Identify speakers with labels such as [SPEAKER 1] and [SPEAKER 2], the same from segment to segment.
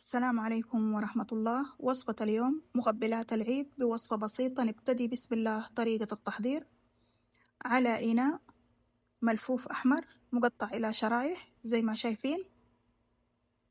[SPEAKER 1] السلام عليكم ورحمة الله. وصفة اليوم مقبلات العيد بوصفة بسيطة. نبتدي بسم الله. طريقة التحضير: على إناء ملفوف أحمر مقطع إلى شرايح زي ما شايفين.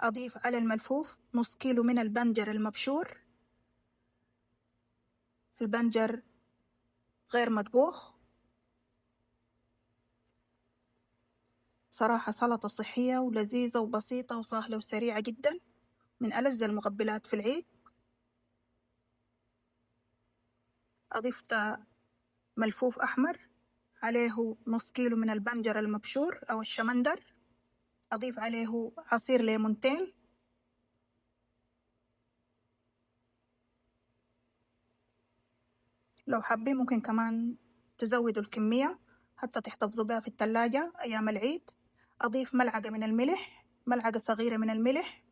[SPEAKER 1] أضيف على الملفوف نص كيلو من البنجر المبشور، البنجر غير مطبوخ. صراحة سلطة صحية ولذيذة وبسيطة وسهلة وسريعة جدا، من ألذ المقبلات في العيد. أضفت ملفوف أحمر، عليه نص كيلو من البنجر المبشور أو الشمندر، أضيف عليه عصير ليمونتين، لو حابين ممكن كمان تزودوا الكمية حتى تحتفظوا بها في التلاجة أيام العيد. أضيف ملعقة من الملح، ملعقة صغيرة من الملح.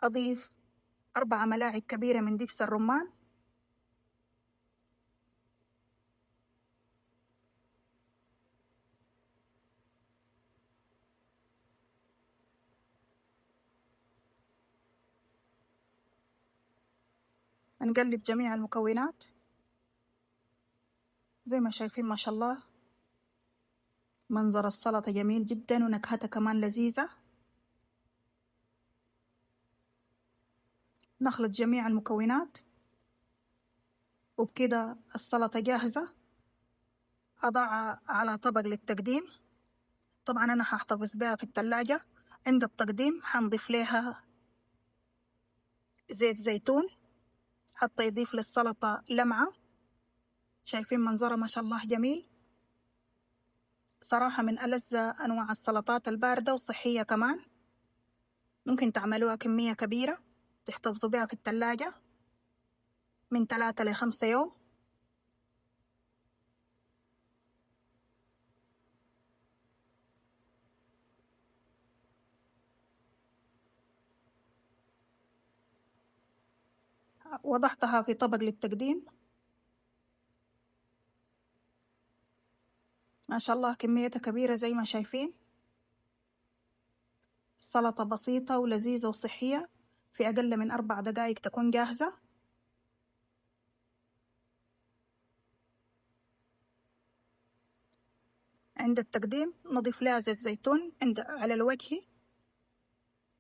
[SPEAKER 1] أضيف 4 ملاعق كبيرة من دبس الرمان. نقلب جميع المكونات زي ما شايفين. ما شاء الله منظر السلطة جميل جدا ونكهتها كمان لذيذة. نخلط جميع المكونات وبكده السلطة جاهزة. أضعها على طبق للتقديم. طبعا أنا هحتفظ بها في التلاجة. عند التقديم هنضيف لها زيت زيتون حتى يضيف للسلطة لمعة. شايفين منظرها ما شاء الله جميل. صراحة من ألذ أنواع السلطات الباردة وصحية كمان. ممكن تعملوها كمية كبيرة تحتفظوا بها في التلاجة من 3 ل5 يوم. وضعتها في طبق للتقديم. ما شاء الله كميتها كبيرة زي ما شايفين. سلطة بسيطة ولذيذة وصحية، في أقل من 4 دقائق تكون جاهزة. عند التقديم نضيف لها زيت زيتون على الوجه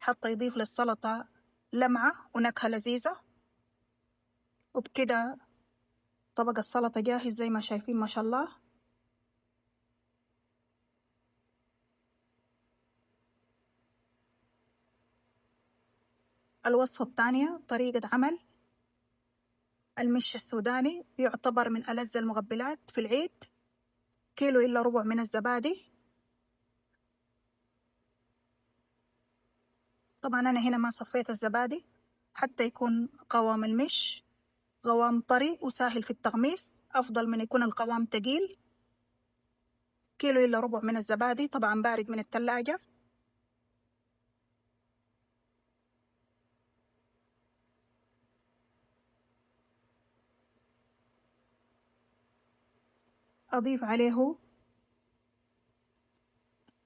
[SPEAKER 1] حتى يضيف للسلطة لمعة ونكهة لذيذة. وبكده طبق السلطة جاهز زي ما شايفين ما شاء الله. الوصفة الثانية طريقة عمل المش السوداني، يعتبر من ألذ المقبلات في العيد. كيلو إلا ربع من الزبادي. طبعا أنا هنا ما صفيت الزبادي حتى يكون قوام المش قوام طري وسهل في التغميس، أفضل من يكون القوام تقيل. كيلو إلا ربع من الزبادي، طبعا بارد من التلاجة. أضيف عليه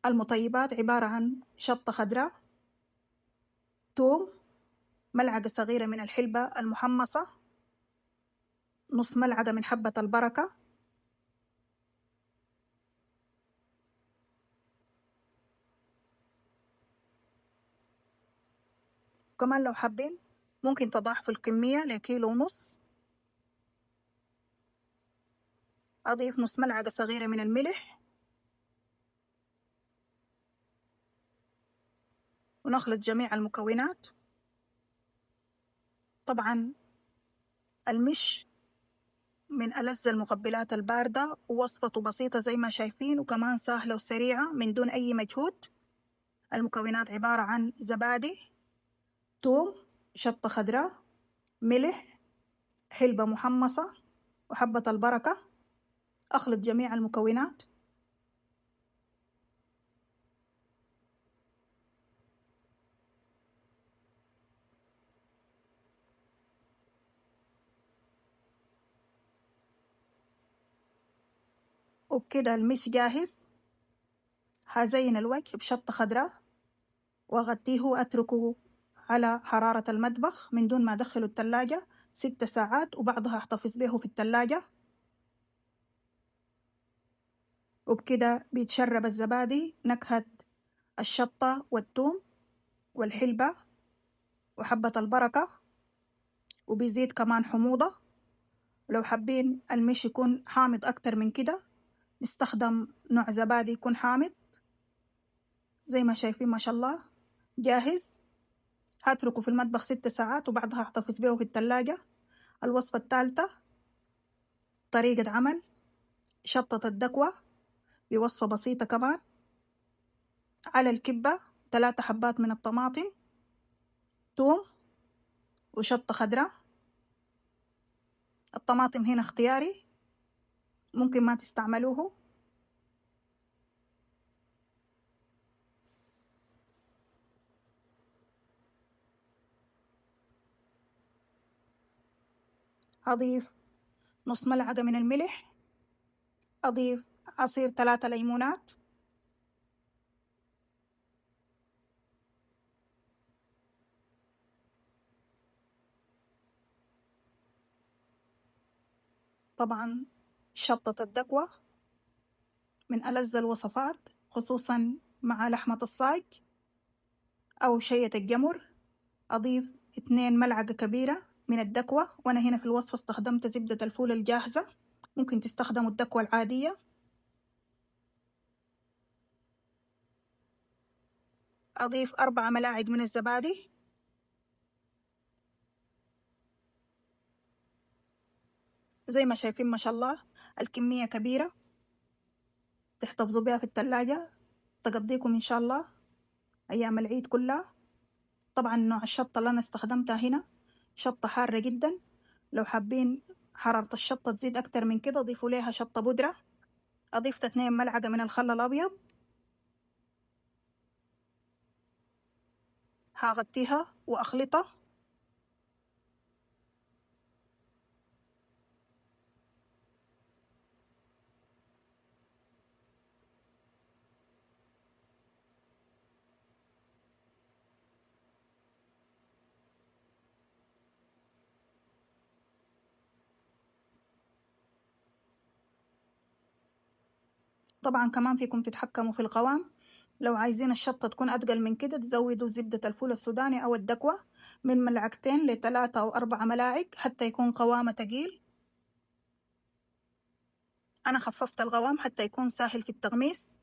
[SPEAKER 1] المطيبات، عبارة عن شطة خضراء، توم، ملعقة صغيرة من الحلبة المحمصة، نص ملعقة من حبة البركة، وكمان لو حابين ممكن تضاعفوا الكمية لكيلو ونص. أضيف نص ملعقة صغيرة من الملح ونخلط جميع المكونات. طبعا المش من ألذ المقبلات الباردة، ووصفته بسيطة زي ما شايفين وكمان سهلة وسريعة من دون أي مجهود. المكونات عبارة عن زبادي، توم، شطة خضراء، ملح، حلبة محمصة، وحبة البركة. أخلط جميع المكونات. وبكده المش جاهز. هزين الوجه بشطة خضراء وأغطيه وأتركه على حرارة المطبخ من دون ما أدخله التلاجة 6 ساعات، وبعضها أحتفظ به في التلاجة. وبكده بيتشرب الزبادي نكهة الشطة والثوم والحلبة وحبة البركة، وبيزيد كمان حموضة. ولو حابين المش يكون حامض أكتر من كده نستخدم نوع زبادي يكون حامض. زي ما شايفين ما شاء الله جاهز. هتركه في المطبخ 6 ساعات وبعدها احتفظ به في التلاجة. الوصفة الثالثة طريقة عمل شطة الدكوة بوصفة بسيطة كمان. على الكبة 3 حبات من الطماطم، ثوم، وشطة خضراء. الطماطم هنا اختياري، ممكن ما تستعملوه. أضيف نص ملعقة من الملح، أضيف عصير 3 ليمونات، طبعا شطة الدكوة من ألذ الوصفات خصوصا مع لحمة الصاج أو شية الجمر. أضيف 2 ملعقة كبيرة من الدكوة، وأنا هنا في الوصفة استخدمت زبدة الفول الجاهزة، ممكن تستخدموا الدكوة العادية. أضيف 4 ملاعق من الزبادي، زي ما شايفين ما شاء الله الكمية كبيرة، تحتفظوا بها في التلاجة تقضيكم إن شاء الله أيام العيد كلها. طبعا نوع الشطة اللي أنا استخدمتها هنا شطة حارة جدا، لو حابين حرارة الشطة تزيد أكتر من كده ضيفوا ليها شطة بودرة. أضيف 2 ملعقة من الخل الأبيض، هغطيها وأخلطها. طبعا كمان فيكم تتحكموا في القوام، لو عايزين الشطة تكون أتقل من كده تزودوا زبدة الفول السوداني أو الدكوة من 2 ل3 أو 4 ملاعق حتى يكون قوامه تقيل. أنا خففت القوام حتى يكون سهل في التغميس.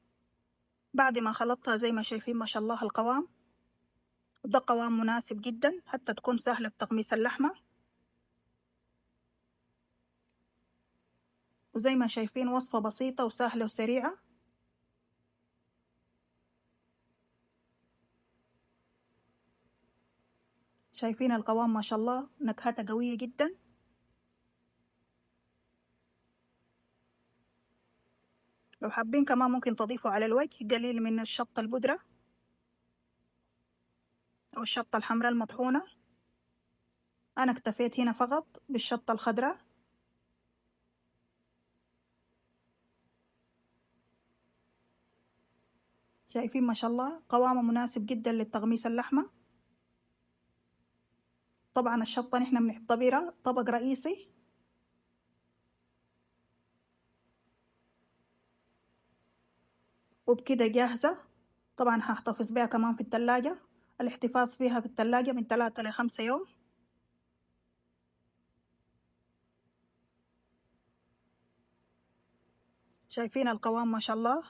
[SPEAKER 1] بعد ما خلطتها زي ما شايفين ما شاء الله القوام، وده قوام مناسب جدا حتى تكون سهلة في تغميس اللحمة. وزي ما شايفين وصفة بسيطة وسهلة وسريعة. شايفين القوام ما شاء الله نكهتها قوية جدا. لو حابين كمان ممكن تضيفوا على الوجه قليل من الشطة البودرة أو الشطة الحمراء المطحونة. أنا اكتفيت هنا فقط بالشطة الخضراء. شايفين ما شاء الله قوامه مناسب جدا للتغميس اللحمة. طبعا الشطة نحن بنعتبرها طبق رئيسي. وبكده جاهزة. طبعا هحتفظ بها كمان في التلاجة، الاحتفاظ فيها في التلاجة من 3 ل5 يوم. شايفين القوام ما شاء الله.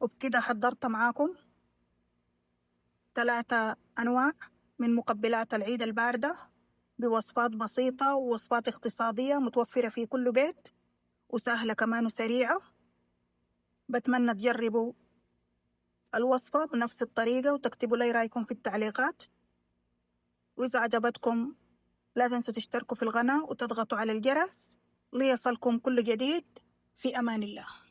[SPEAKER 1] وبكده حضرت معاكم 3 أنواع من مقبلات العيد الباردة بوصفات بسيطة ووصفات اقتصادية متوفرة في كل بيت وسهلة كمان وسريعة. بتمنى تجربوا الوصفة بنفس الطريقة وتكتبوا لي رأيكم في التعليقات. وإذا عجبتكم لا تنسوا تشتركوا في القناة وتضغطوا على الجرس ليصلكم كل جديد. في أمان الله.